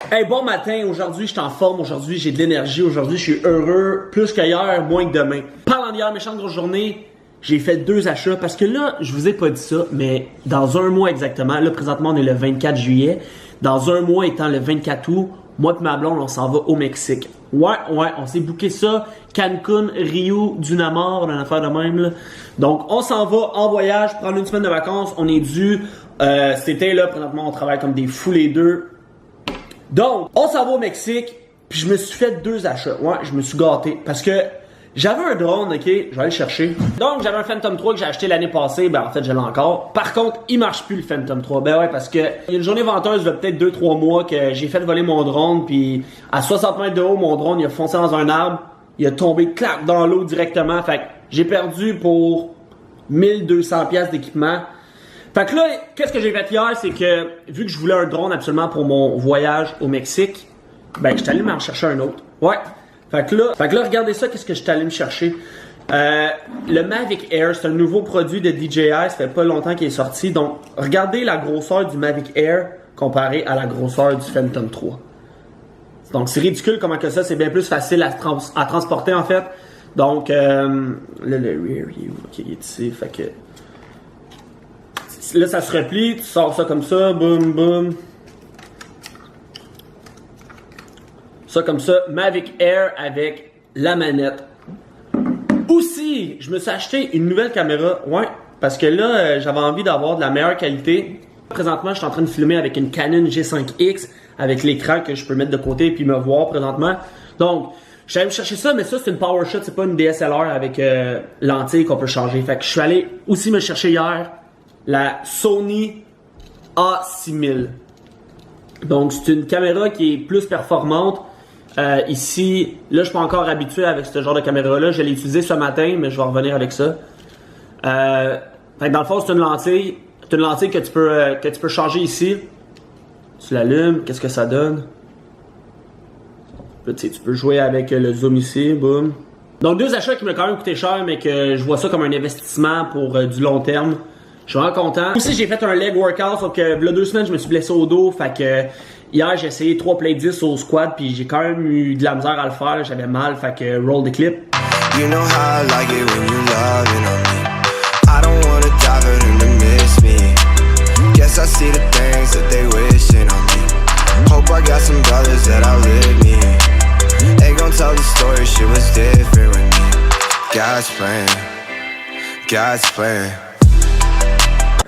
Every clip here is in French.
Hey, bon matin, aujourd'hui je suis en forme, aujourd'hui j'ai de l'énergie, aujourd'hui je suis heureux, plus qu'hier, moins que demain. Parlant d'hier, méchante grosse journée, j'ai fait 2 achats parce que là, je vous ai pas dit ça, mais dans un mois exactement, là présentement on est le 24 juillet, dans un mois étant le 24 août, moi et ma blonde on s'en va au Mexique. Ouais, on s'est booké ça, Cancun, Rio, Dunamar, on a une affaire de même là. Donc on s'en va en voyage, prendre une semaine de vacances, on est dû, cet été là, présentement on travaille comme des fous les deux. Donc, on s'en va au Mexique, puis je me suis fait 2 achats. Ouais, je me suis gâté. Parce que j'avais un drone, ok, je vais aller le chercher. Donc, j'avais un Phantom 3 que j'ai acheté l'année passée. Ben, en fait, je l'ai encore. Par contre, il marche plus le Phantom 3. Ben ouais, parce que il y a une journée venteuse, il y a peut-être 2-3 mois, que j'ai fait voler mon drone, puis à 60 mètres de haut, mon drone, il a foncé dans un arbre. Il a tombé, clac, dans l'eau directement. Fait que j'ai perdu pour 1200$ d'équipement. Fait que là, qu'est-ce que j'ai fait hier, c'est que, vu que je voulais un drone absolument pour mon voyage au Mexique, ben, je suis allé m'en chercher un autre. Ouais. Fait que là, regardez ça, qu'est-ce que je suis allé me chercher. Le Mavic Air, c'est un nouveau produit de DJI, ça fait pas longtemps qu'il est sorti. Donc, regardez la grosseur du Mavic Air comparé à la grosseur du Phantom 3. Donc, c'est ridicule comment que ça, c'est bien plus facile à transporter, en fait. Donc, là, le rear view, ok, il est ici, fait que... Là, ça se replie, tu sors ça comme ça, boum, boum. Ça comme ça, Mavic Air avec la manette. Aussi, je me suis acheté une nouvelle caméra, ouais, parce que là, j'avais envie d'avoir de la meilleure qualité. Présentement, je suis en train de filmer avec une Canon G5X, avec l'écran que je peux mettre de côté et puis me voir présentement. Donc, je suis allé me chercher ça, mais ça, c'est une PowerShot, c'est pas une DSLR avec lentille qu'on peut changer. Fait que je suis allé aussi me chercher hier la Sony A6000. Donc, c'est une caméra qui est plus performante. Ici, là, je suis pas encore habitué avec ce genre de caméra-là. Je l'ai utilisé ce matin, mais je vais revenir avec ça. Fait que dans le fond, c'est une lentille. C'est une lentille que tu peux changer ici. Tu l'allumes, qu'est-ce que ça donne? Là, tu peux jouer avec le zoom ici, boum. Donc, 2 achats qui m'ont quand même coûté cher, mais que je vois ça comme un investissement pour du long terme. Je suis vraiment content. Aussi, j'ai fait un leg workout, sauf que là 2 semaines, je me suis blessé au dos. Fait que hier, j'ai essayé 3 plate 10 au squat, puis j'ai quand même eu de la misère à le faire. J'avais mal, fait que roll the clip. You know how I like it when you loving on me. I don't wanna dive it in to miss me. Guess I see the things that they wishing on me. Hope I got some brothers that outlive me. Ain't gon' tell the story, shit was different with me. God's plan, God's plan.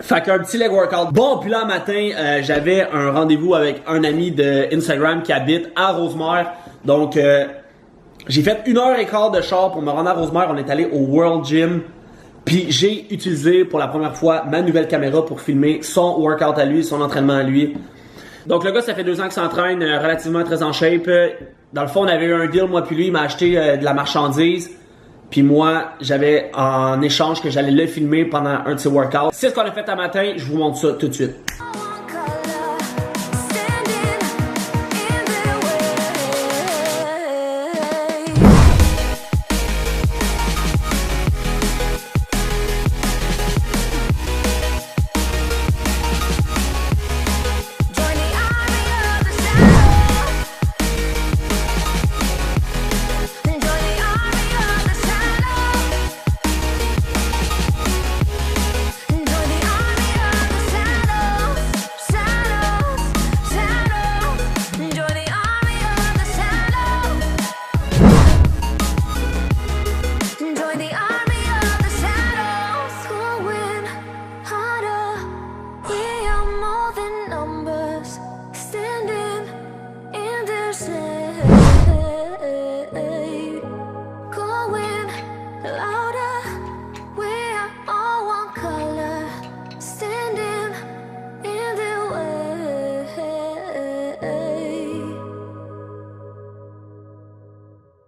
Fait qu'un petit leg workout. Bon, puis là, matin, j'avais un rendez-vous avec un ami de Instagram qui habite à Rosemère. Donc, j'ai fait 1h15 de char pour me rendre à Rosemère. On est allé au World Gym. Puis j'ai utilisé pour la première fois ma nouvelle caméra pour filmer son workout à lui, son entraînement à lui. Donc, le gars, ça fait 2 ans qu'il s'entraîne, relativement très en shape. Dans le fond, on avait eu un deal, moi puis lui, il m'a acheté de la marchandise. Puis moi, j'avais en échange que j'allais le filmer pendant un de ses workouts. C'est ce qu'on a fait un matin, je vous montre ça tout de suite.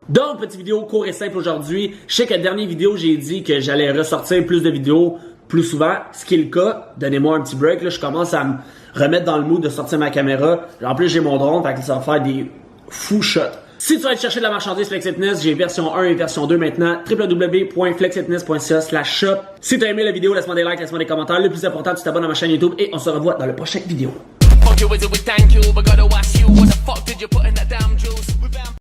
Donc, petite vidéo court et simple aujourd'hui. Je sais que la dernière vidéo, j'ai dit que j'allais ressortir plus de vidéos plus souvent, ce qui est le cas. Donnez-moi un petit break, là, je commence à me remettre dans le mood de sortir ma caméra. En plus, j'ai mon drone, fait que ça va faire des fous shots. Si tu vas aller chercher de la marchandise Flex Fitness, j'ai version 1 et version 2 maintenant. www.flexfitness.ca/shop. Si tu as aimé la vidéo, laisse-moi des likes, laisse-moi des commentaires. Le plus important, tu t'abonnes à ma chaîne YouTube et on se revoit dans la prochaine vidéo. fuck you, is it we thank you? But gotta wash you.